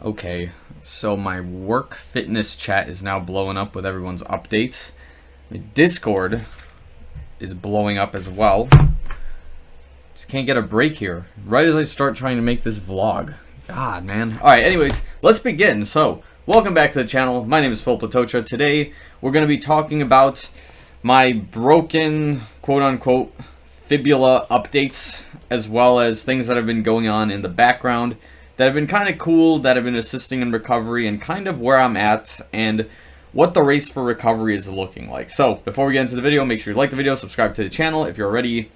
Okay, so my work fitness chat is now blowing up with everyone's updates. My Discord is blowing up as well. Just can't get a break here. Right as I start trying to make this vlog. God, man. Alright, anyways, let's begin. So, welcome back to the channel. My name is Filip Latocha. Today, we're going to be talking about my broken, quote-unquote, fibula updates, as well as things that have been going on in the background that have been kind of cool, that have been assisting in recovery, and kind of where I'm at, and what the race for recovery is looking like. So, before we get into the video, make sure you like the video, subscribe to the channel if you're already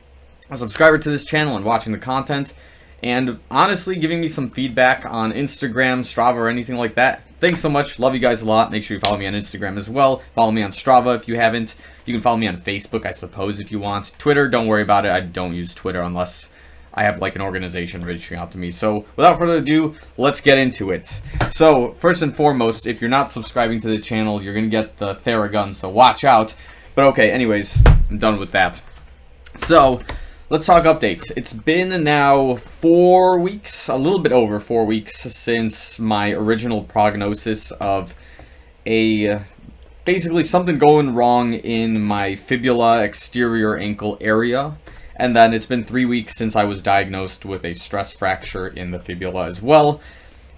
a subscriber to this channel and watching the content, and honestly, giving me some feedback on Instagram, Strava, or anything like that. Thanks so much. Love you guys a lot. Make sure you follow me on Instagram as well. Follow me on Strava if you haven't. You can follow me on Facebook, I suppose, if you want. Twitter, don't worry about it. I don't use Twitter unless I have like an organization reaching out to me. So without further ado, let's get into it. So first and foremost, if you're not subscribing to the channel, you're going to get the Theragun, so watch out. But okay, anyways, I'm done with that. So let's talk updates. It's been now 4 weeks, a little bit over 4 weeks, since my original prognosis of basically something going wrong in my fibula exterior ankle area. And then it's been 3 weeks since I was diagnosed with a stress fracture in the fibula as well.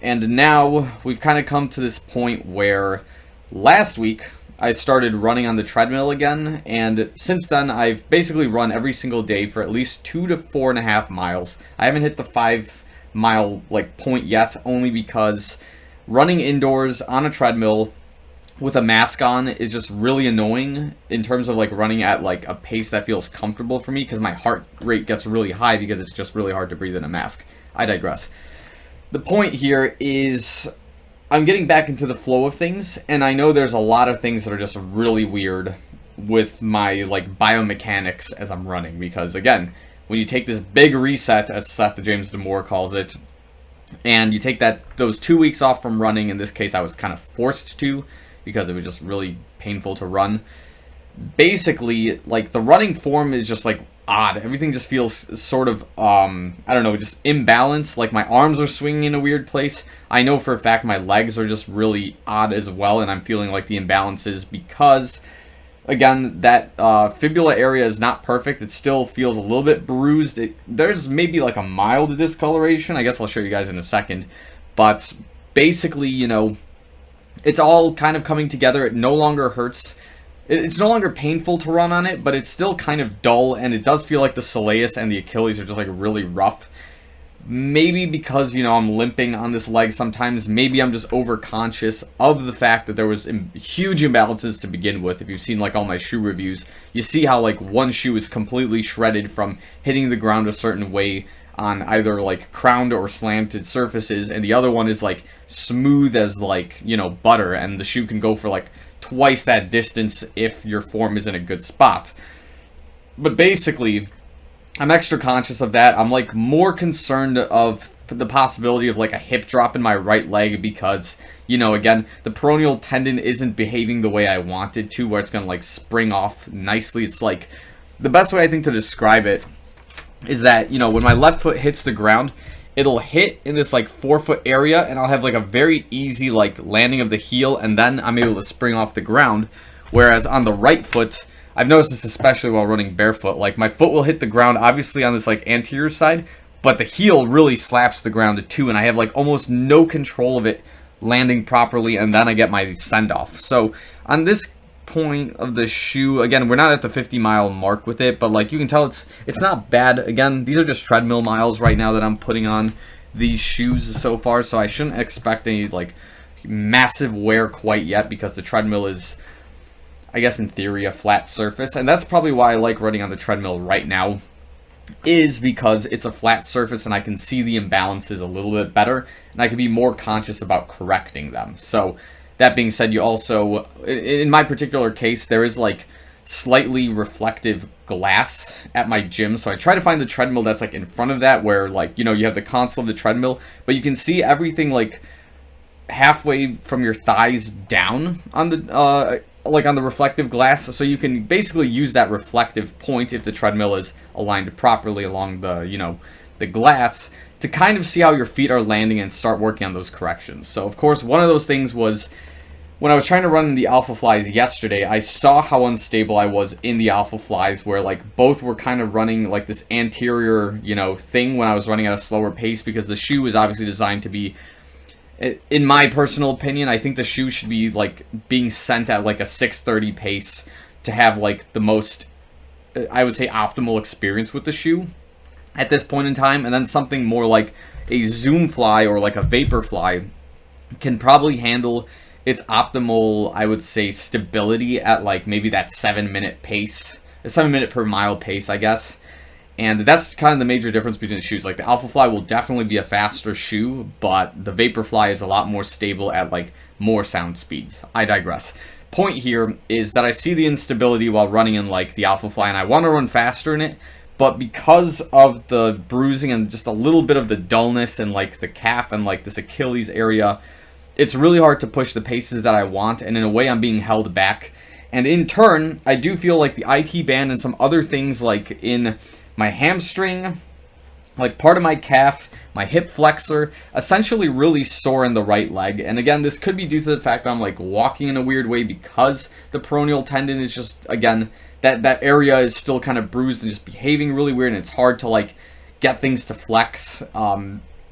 And now we've kind of come to this point where last week I started running on the treadmill again. And since then I've basically run every single day for at least 2 to 4.5 miles. I haven't hit the 5-mile point yet, only because running indoors on a treadmill with a mask on is just really annoying in terms of running at a pace that feels comfortable for me, because my heart rate gets really high because it's just really hard to breathe in a mask. I digress. The point here is I'm getting back into the flow of things, and I know there's a lot of things that are just really weird with my biomechanics as I'm running, because again, when you take this big reset, as Seth James Damore calls it, and you take those 2 weeks off from running, in this case I was kind of forced to, because it was just really painful to run. Basically, the running form is just odd. Everything just feels sort of, I don't know, just imbalanced. My arms are swinging in a weird place. I know for a fact my legs are just really odd as well, and I'm feeling the imbalances because, again, that fibula area is not perfect. It still feels a little bit bruised. There's maybe a mild discoloration. I guess I'll show you guys in a second. But basically, it's all kind of coming together. It no longer hurts. It's no longer painful to run on it, but it's still kind of dull, and it does feel like the soleus and the Achilles are just really rough. Maybe because, I'm limping on this leg sometimes. Maybe I'm just overconscious of the fact that there was huge imbalances to begin with. If you've seen all my shoe reviews, you see how one shoe is completely shredded from hitting the ground a certain way on either crowned or slanted surfaces, and the other one is smooth as butter, and the shoe can go for twice that distance if your form is in a good spot. But basically, I'm extra conscious of that. I'm more concerned of the possibility of a hip drop in my right leg, because again, the peroneal tendon isn't behaving the way I want it to, where it's gonna spring off nicely. It's the best way I think to describe it is that, when my left foot hits the ground, it'll hit in this forefoot area, and I'll have a very easy landing of the heel, and then I'm able to spring off the ground. Whereas on the right foot, I've noticed this especially while running barefoot, my foot will hit the ground obviously on this anterior side, but the heel really slaps the ground too, and I have almost no control of it landing properly, and then I get my send off. So on this point of the shoe, again, we're not at the 50-mile mark with it, but you can tell it's not bad. Again, these are just treadmill miles right now that I'm putting on these shoes so far, so I shouldn't expect any massive wear quite yet, because the treadmill is, I guess in theory, a flat surface, and that's probably why I like running on the treadmill right now, is because it's a flat surface and I can see the imbalances a little bit better, and I can be more conscious about correcting them. So that being said, you also, in my particular case, there is slightly reflective glass at my gym, so I try to find the treadmill that's in front of that, where you have the console of the treadmill, but you can see everything halfway from your thighs down on the on the reflective glass, so you can basically use that reflective point if the treadmill is aligned properly along the the glass to kind of see how your feet are landing and start working on those corrections. So of course, one of those things was when I was trying to run in the Alpha Flies yesterday, I saw how unstable I was in the Alpha Flies, where like both were kind of running like this anterior, you know, thing when I was running at a slower pace, because the shoe is obviously designed to be, in my personal opinion, I think the shoe should be like being sent at like a 6:30 pace to have like the most, I would say, optimal experience with the shoe at this point in time. And then something more like a Zoom Fly or like a Vapor Fly can probably handle its optimal, I would say, stability at like maybe that 7-minute pace, a 7-minute per mile pace, I guess. And that's kind of the major difference between the shoes. Like the Alpha Fly will definitely be a faster shoe, but the Vapor Fly is a lot more stable at like more sound speeds. I digress. Point here is that I see the instability while running in like the Alpha Fly, and I want to run faster in it, but because of the bruising and just a little bit of the dullness and like the calf and like this Achilles area, it's really hard to push the paces that I want, and in a way I'm being held back. And in turn, I do feel like the IT band and some other things like in my hamstring, like part of my calf, my hip flexor, essentially really sore in the right leg. And again, this could be due to the fact that I'm like walking in a weird way, because the peroneal tendon is just, again, that area is still kind of bruised and just behaving really weird, and it's hard to like get things to flex.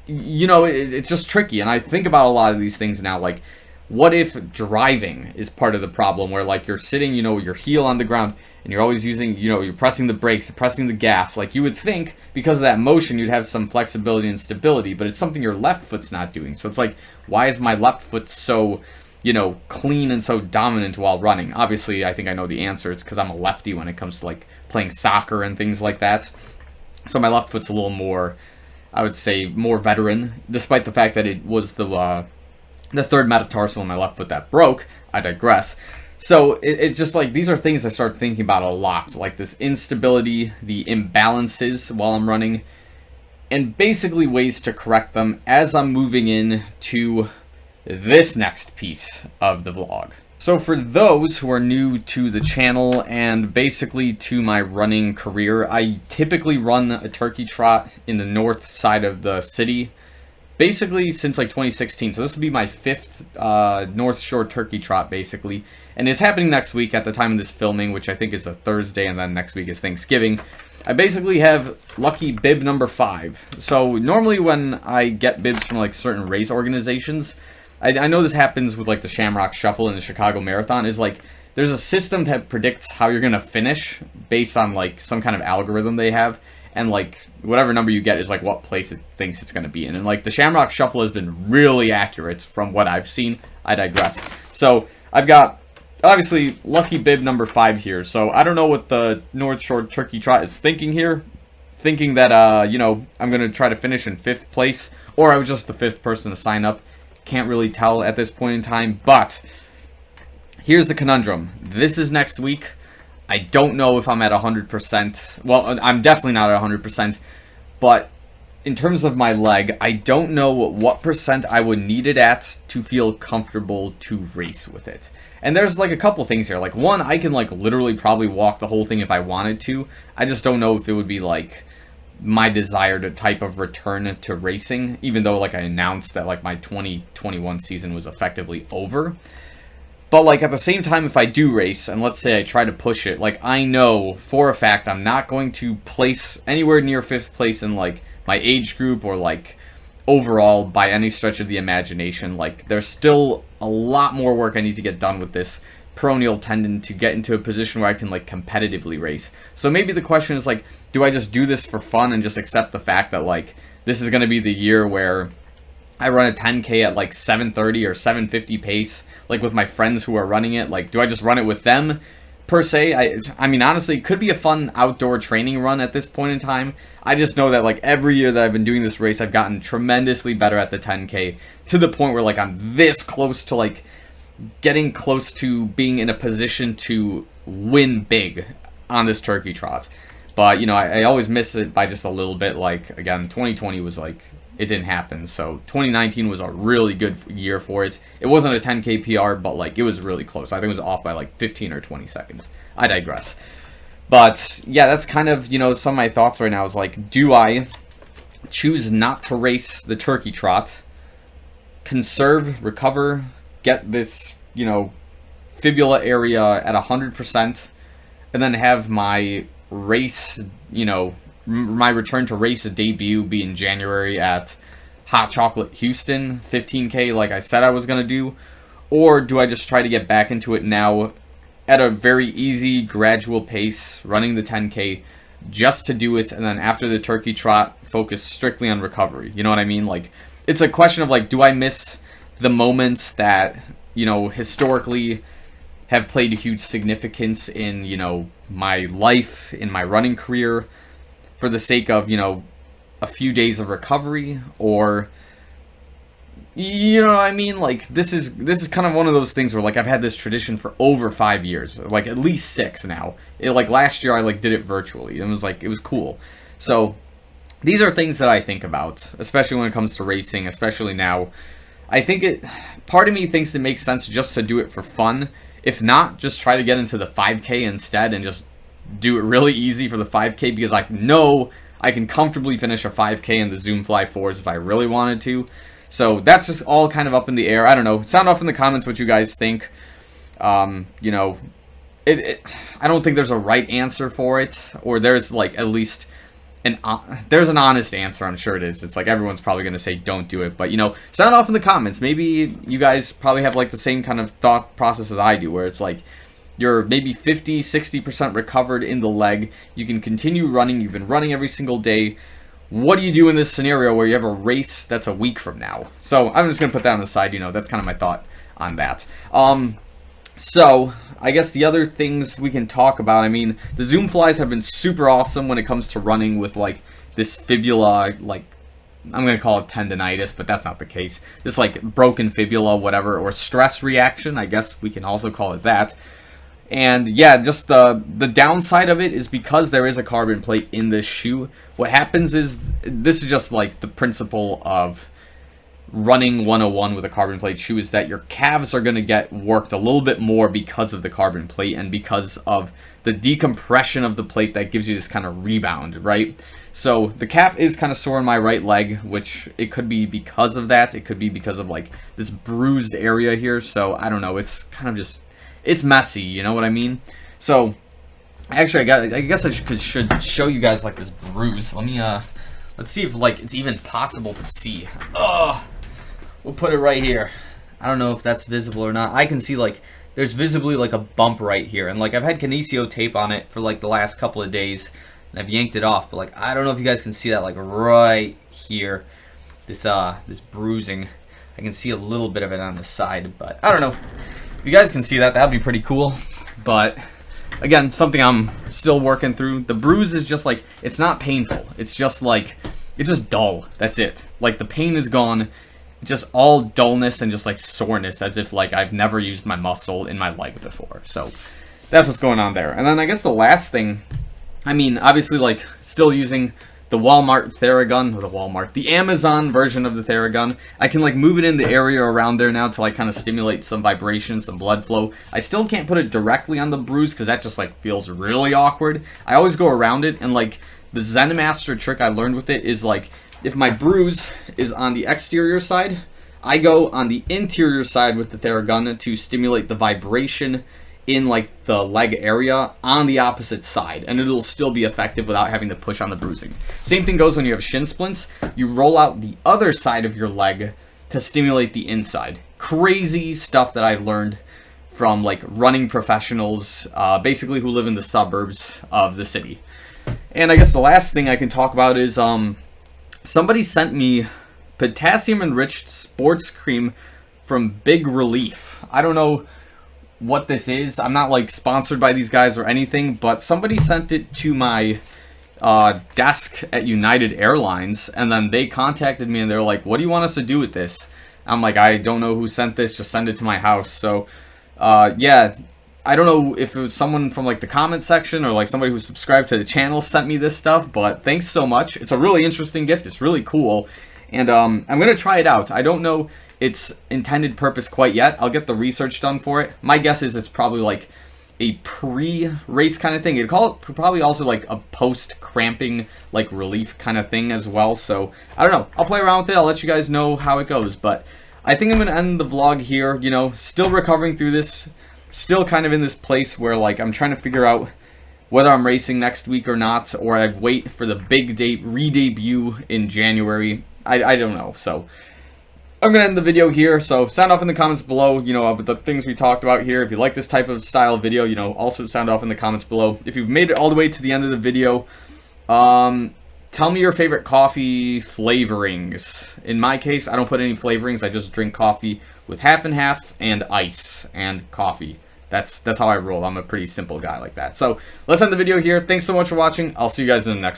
You know, it's just tricky. And I think about a lot of these things now, like, what if driving is part of the problem, where like you're sitting, you know, your heel on the ground, and you're always using, you know, you're pressing the brakes, you're pressing the gas. Like, you would think because of that motion you'd have some flexibility and stability, but it's something your left foot's not doing. So it's like, why is my left foot so, you know, clean and so dominant while running? Obviously, I think I know the answer. It's because I'm a lefty when it comes to like playing soccer and things like that. So my left foot's a little more, I would say, more veteran, despite the fact that it was the third metatarsal in my left foot that broke. I digress. So it's just like, these are things I start thinking about a lot, like this instability, the imbalances while I'm running, and basically ways to correct them as I'm moving in to this next piece of the vlog. So for those who are new to the channel and basically to my running career, I typically run a turkey trot in the north side of the city, basically since like 2016. So this will be my 5th North Shore turkey trot, basically. And it's happening next week at the time of this filming, which I think is a Thursday, and then next week is Thanksgiving. I basically have lucky bib number 5. So normally when I get bibs from like certain race organizations, I know this happens with like the Shamrock Shuffle and the Chicago Marathon, is like there's a system that predicts how you're going to finish based on like some kind of algorithm they have. And like whatever number you get is like what place it thinks it's going to be in. And like the Shamrock Shuffle has been really accurate from what I've seen. I digress. So I've got obviously lucky bib number 5 here. So I don't know what the North Shore Turkey Trot is thinking here. Thinking that, you know, I'm going to try to finish in 5th place, or I was just the 5th person to sign up. Can't really tell at this point in time. But here's the conundrum. This is next week. I don't know if I'm at 100%. Well, I'm definitely not at 100%. But in terms of my leg, I don't know what percent I would need it at to feel comfortable to race with it. And there's like a couple things here. Like, one, I can like literally probably walk the whole thing if I wanted to. I just don't know if it would be like my desired type of return to racing, even though like I announced that like my 2021 season was effectively over. But like at the same time, if I do race, and let's say I try to push it, like I know for a fact I'm not going to place anywhere near 5th place in like my age group or like overall by any stretch of the imagination. Like there's still a lot more work I need to get done with this peroneal tendon to get into a position where I can like competitively race. So maybe the question is like, do I just do this for fun and just accept the fact that like this is going to be the year where I run a 10K at like 7:30 or 7:50 pace, like with my friends who are running it? Like, do I just run it with them per se? I mean, honestly, it could be a fun outdoor training run at this point in time. I just know that like every year that I've been doing this race, I've gotten tremendously better at the 10K, to the point where like I'm this close to like getting close to being in a position to win big on this turkey trot. But, you know, I always miss it by just a little bit. Like, again, 2020 was like, it didn't happen. So 2019 was a really good year for it. It wasn't a 10K PR, but like it was really close. I think it was off by like 15 or 20 seconds. I digress. But yeah, that's kind of, you know, some of my thoughts right now is like, do I choose not to race the turkey trot, conserve, recover, get this, fibula area at 100%, and then have my race, my return to race debut be in January at Hot Chocolate Houston, 15K like I said I was going to do? Or do I just try to get back into it now at a very easy, gradual pace, running the 10K just to do it, and then after the turkey trot, focus strictly on recovery? You know what I mean? Like, it's a question of, like, do I miss the moments that, historically have played a huge significance in, my life, in my running career, for the sake of, a few days of recovery? Or, you know what I mean? Like, this is kind of one of those things where, like, I've had this tradition for over 5 years, like at least 6 now. Like last year I like did it virtually, and it was cool. So these are things that I think about, especially when it comes to racing, especially now. I think part of me thinks it makes sense just to do it for fun. If not, just try to get into the 5K instead and just do it really easy for the 5K, because I know I can comfortably finish a 5K in the Zoom Fly 4s if I really wanted to. So that's just all kind of up in the air. I don't know. Sound off in the comments what you guys think. I don't think there's a right answer for it, or there's like at least there's an honest answer. I'm sure it is. It's like everyone's probably going to say don't do it, but sound off in the comments. Maybe you guys probably have like the same kind of thought process as I do, where it's like you're maybe 50-60% recovered in the leg. You can continue running. You've been running every single day. What do you do in this scenario where you have a race that's a week from now? So I'm just going to put that on the side. That's kind of my thought on that. So I guess the other things we can talk about, the Zoom Flies have been super awesome when it comes to running with like this fibula, like I'm going to call it tendonitis, but that's not the case. This like broken fibula, whatever, or stress reaction, I guess we can also call it that. And yeah, just the downside of it is because there is a carbon plate in this shoe, what happens is, this is just like the principle of running 101 with a carbon plate shoe, is that your calves are going to get worked a little bit more because of the carbon plate and because of the decompression of the plate that gives you this kind of rebound, right? So the calf is kind of sore in my right leg, which it could be because of that. It could be because of like this bruised area here. So I don't know. It's kind of just, it's messy, you know what I mean? So, actually, I guess I should show you guys like this bruise. Let me, let's see if like it's even possible to see. We'll put it right here. I don't know if that's visible or not. I can see like there's visibly like a bump right here, and like I've had kinesio tape on it for like the last couple of days, and I've yanked it off. But like I don't know if you guys can see that like right here, this bruising. I can see a little bit of it on the side, but I don't know. If you guys can see that, that'd be pretty cool. But again, something I'm still working through. The bruise is just like, it's not painful. It's just like, it's just dull. That's it. Like the pain is gone. Just all dullness and just like soreness, as if like I've never used my muscle in my leg before. So that's what's going on there. And then I guess the last thing, obviously like still using the Walmart Theragun, the Amazon version of the Theragun. I can like move it in the area around there now to like kind of stimulate some vibration, some blood flow. I still can't put it directly on the bruise because that just like feels really awkward. I always go around it, and like the Zen Master trick I learned with it is like, if my bruise is on the exterior side, I go on the interior side with the Theragun to stimulate the vibration in like the leg area on the opposite side, and it'll still be effective without having to push on the bruising. Same thing goes when you have shin splints. You roll out the other side of your leg to stimulate the inside. Crazy stuff that I learned from like running professionals, basically who live in the suburbs of the city. And I guess the last thing I can talk about is somebody sent me potassium enriched sports cream from Big Relief. I don't know what this is. I'm not like sponsored by these guys or anything, but somebody sent it to my desk at United Airlines, and then they contacted me and they're like, what do you want us to do with this? I'm like, I don't know who sent this, just send it to my house. So yeah, I don't know if it was someone from like the comment section or like somebody who subscribed to the channel sent me this stuff, but thanks so much. It's a really interesting gift. It's really cool, and I'm gonna try it out. I don't know its intended purpose quite yet. I'll get the research done for it. My guess is it's probably like a pre-race kind of thing. You'd call it probably also like a post-cramping, like relief kind of thing as well. So I don't know. I'll play around with it. I'll let you guys know how it goes. But I think I'm going to end the vlog here. You know, still recovering through this. Still kind of in this place where like I'm trying to figure out whether I'm racing next week or not, or I wait for the big date re-debut in January. I don't know. So I'm going to end the video here, so sound off in the comments below, you know, about the things we talked about here. If you like this type of style video, you know, also sound off in the comments below. If you've made it all the way to the end of the video, tell me your favorite coffee flavorings. In my case, I don't put any flavorings. I just drink coffee with half and half and ice and coffee. That's how I roll. I'm a pretty simple guy like that. So let's end the video here. Thanks so much for watching. I'll see you guys in the next one.